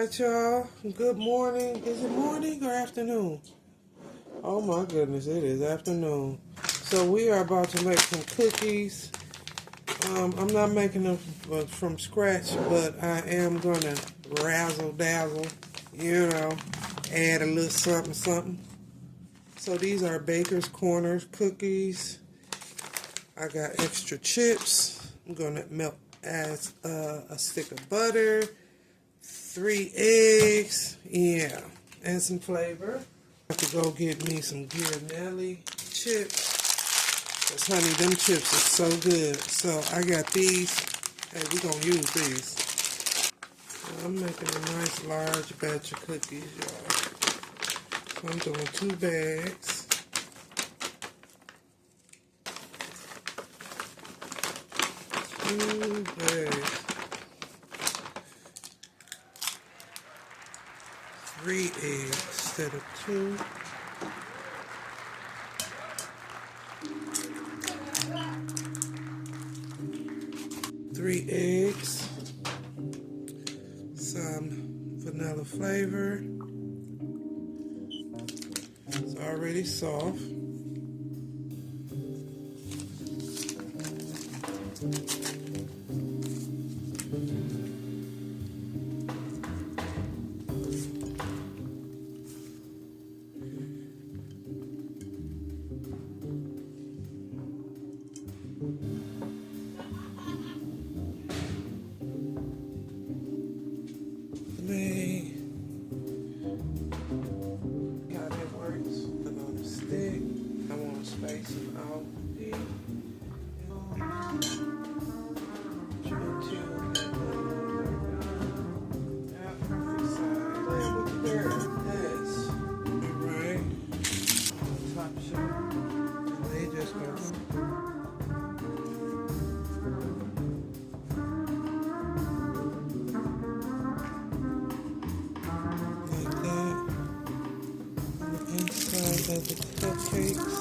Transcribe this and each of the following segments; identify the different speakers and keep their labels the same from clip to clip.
Speaker 1: Alright, y'all. Good morning. Is it morning or afternoon? Oh my goodness, it is afternoon. So we are about to make some cookies. I'm not making them from scratch, but I am gonna razzle dazzle, add a little something something. So these are Baker's Corners cookies. I got extra chips. I'm gonna add a stick of butter, 3 eggs, and some flavor. I have to go get me some Ghianelli chips. Cause honey, them chips are so good. So I got these. Hey, we gonna use these. I'm making a nice large batch of cookies, y'all. So I'm doing 2 bags. Two bags. 3 eggs instead of 2. Three eggs, some vanilla flavor. It's already soft. How that works. I'm on the stick. I want to space them out. Alright. Top shelf. And they just go. Inside of the cupcakes.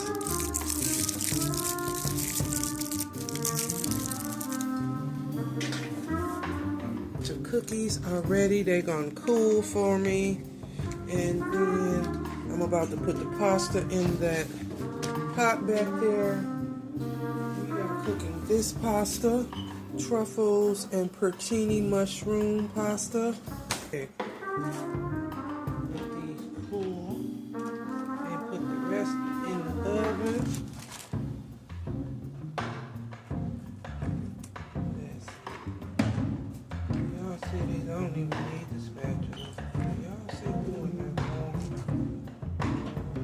Speaker 1: The cookies are ready. They're gonna cool for me. And then I'm about to put the pasta in that pot back there. We are cooking this pasta. Truffles and porcini mushroom pasta. Okay. I don't even need the spatula. Y'all see doing that wrong?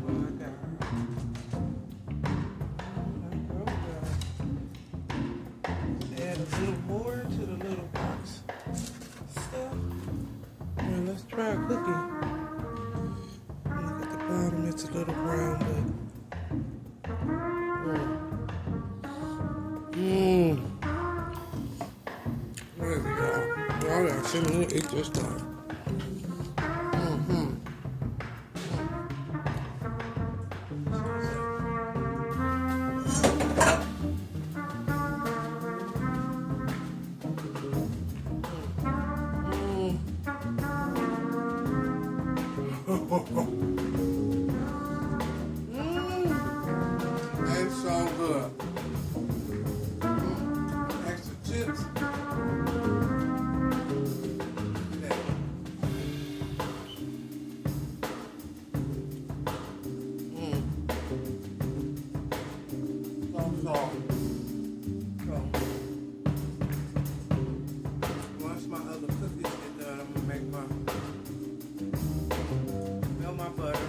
Speaker 1: Oh my God. Add a little more to the little box stuff. Now let's try a cookie. Look at the bottom, it's a little brown, but there we go. Y'all gotta see me eat this time. That's so good. Extra chips. Once my other cookies get done, I'm gonna make melt my butter,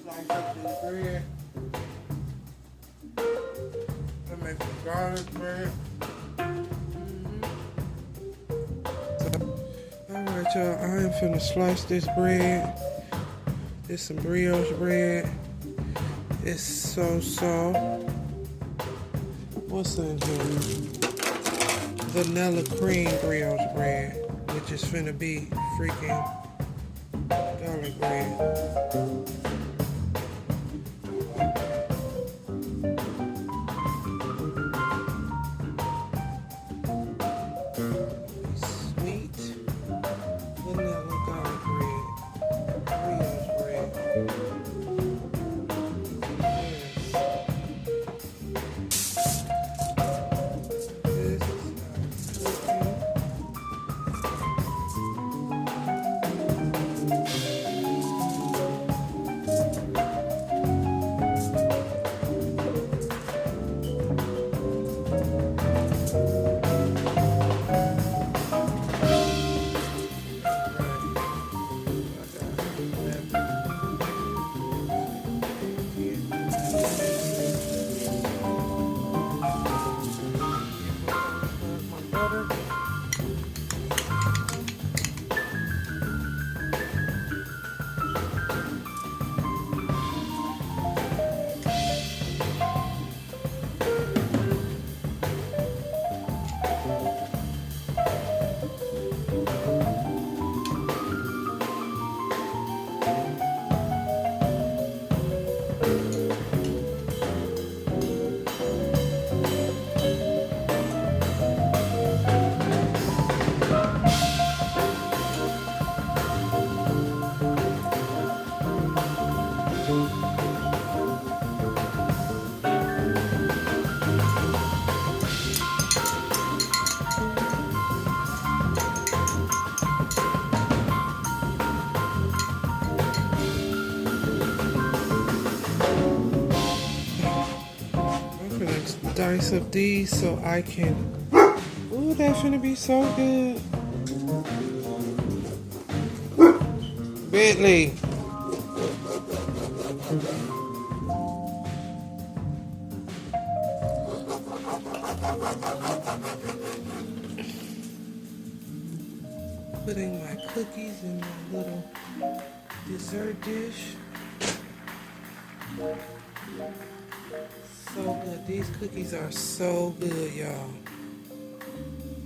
Speaker 1: slice up this bread, and make some garlic bread. Alright, y'all, I am finna slice this bread. This some brioche bread. It's so soft. What's in here? Vanilla cream brioche bread, which is finna be freaking garlic bread. dice of these so I can. Ooh, that's gonna be so good. Bentley. Putting my cookies in my little dessert dish. So good. These cookies are so good, y'all.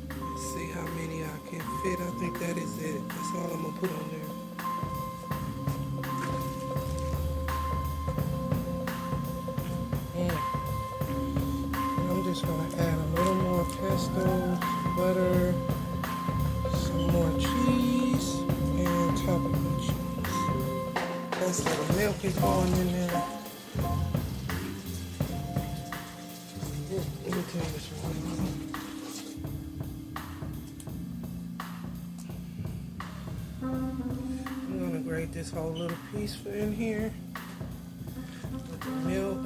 Speaker 1: Let's see how many I can fit. I think that is it. That's all I'm gonna put on there. I'm just gonna add a little more pesto, butter, some more cheese, and tropical cheese. That's the milk is going in there. Let me tell you this one. I'm gonna grate this whole little piece for in here with the milk.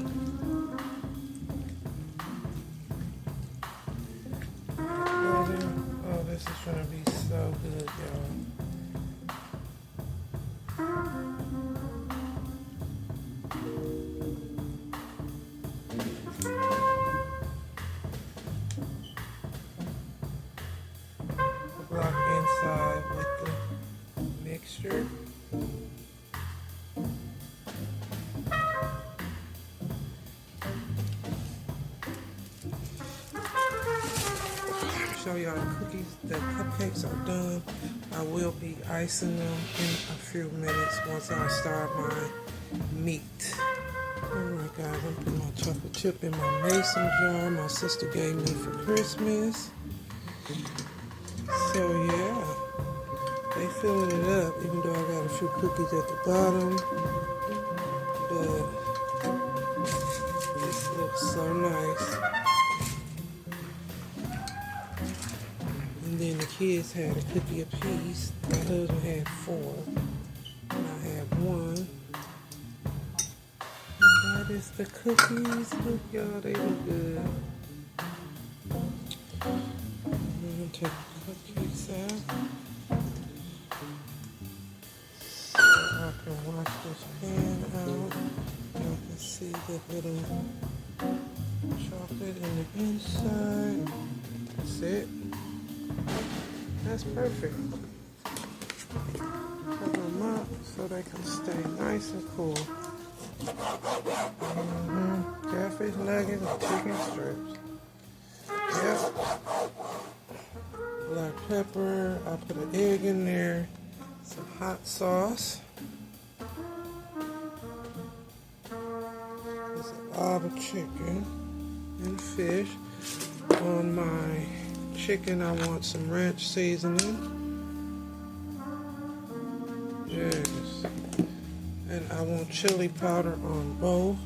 Speaker 1: Oh, this is gonna be so good, y'all. Block inside with the mixture. Show y'all the cookies, the cupcakes are done. I will be icing them in a few minutes once I start my meat. Alright guys, I'm putting my chocolate chip in my mason jar my sister gave me for Christmas. So yeah, they filling it up even though I got a few cookies at the bottom. But this looks so nice. And then the kids had a cookie apiece. My husband had 4. And I had 1. And that is the cookies. Look, y'all, they look good. I'm going to take the cupcakes out. So I can wash this pan out. Y'all can see the little chocolate in the inside. That's it. That's perfect. Cover them up so they can stay nice and cool. Catfish nuggets and chicken strips. Yep. Black pepper. I put an egg in there. Some hot sauce. There's a lot of chicken and fish. On my chicken, I want some ranch seasoning. Yes. And I want chili powder on both.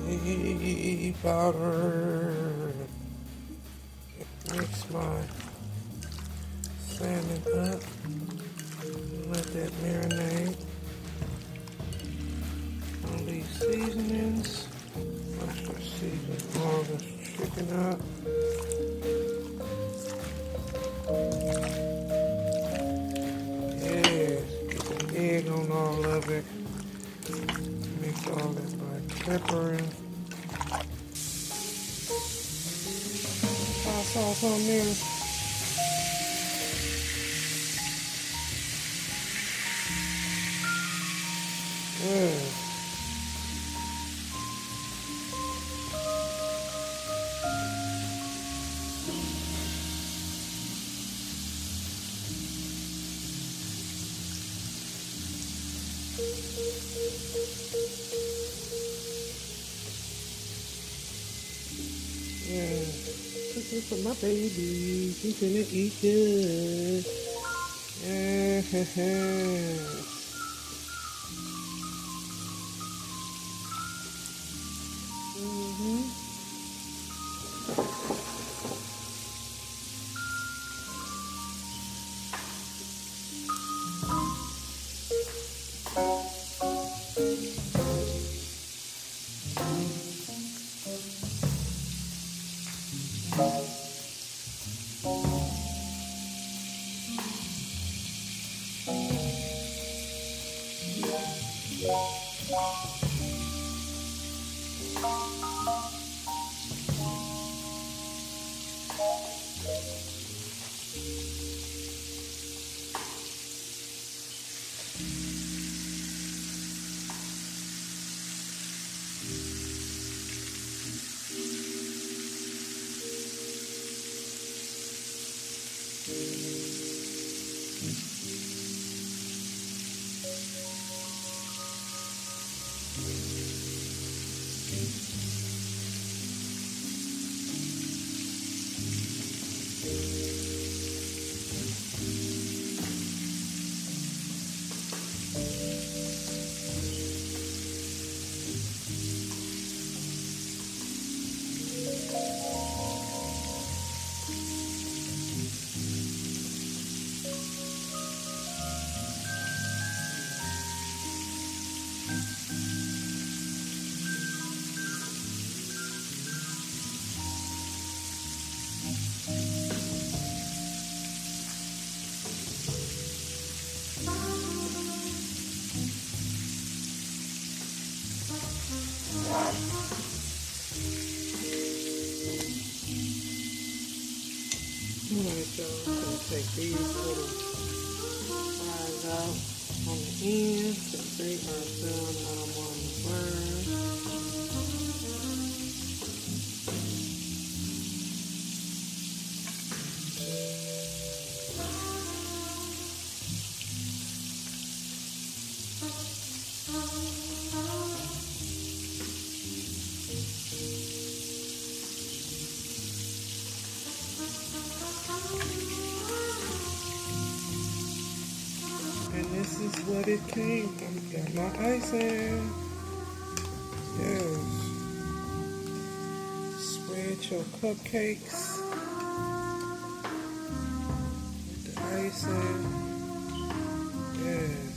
Speaker 1: Chili powder. Mix my salmon up. Let that marinate. All these seasonings. Let's just season all this chicken up. Yes, get the egg on all of it. Mix all that black pepper in. Hot sauce on there. Yeah. Yeah, this is for my baby. She's gonna eat good. Yeah. Alright, y'all, I'm going to take these little fries out on the end because they are done. I don't want them to burn. And this is what it came from. Got my icing. Yes. Spread your cupcakes with the icing. Yes.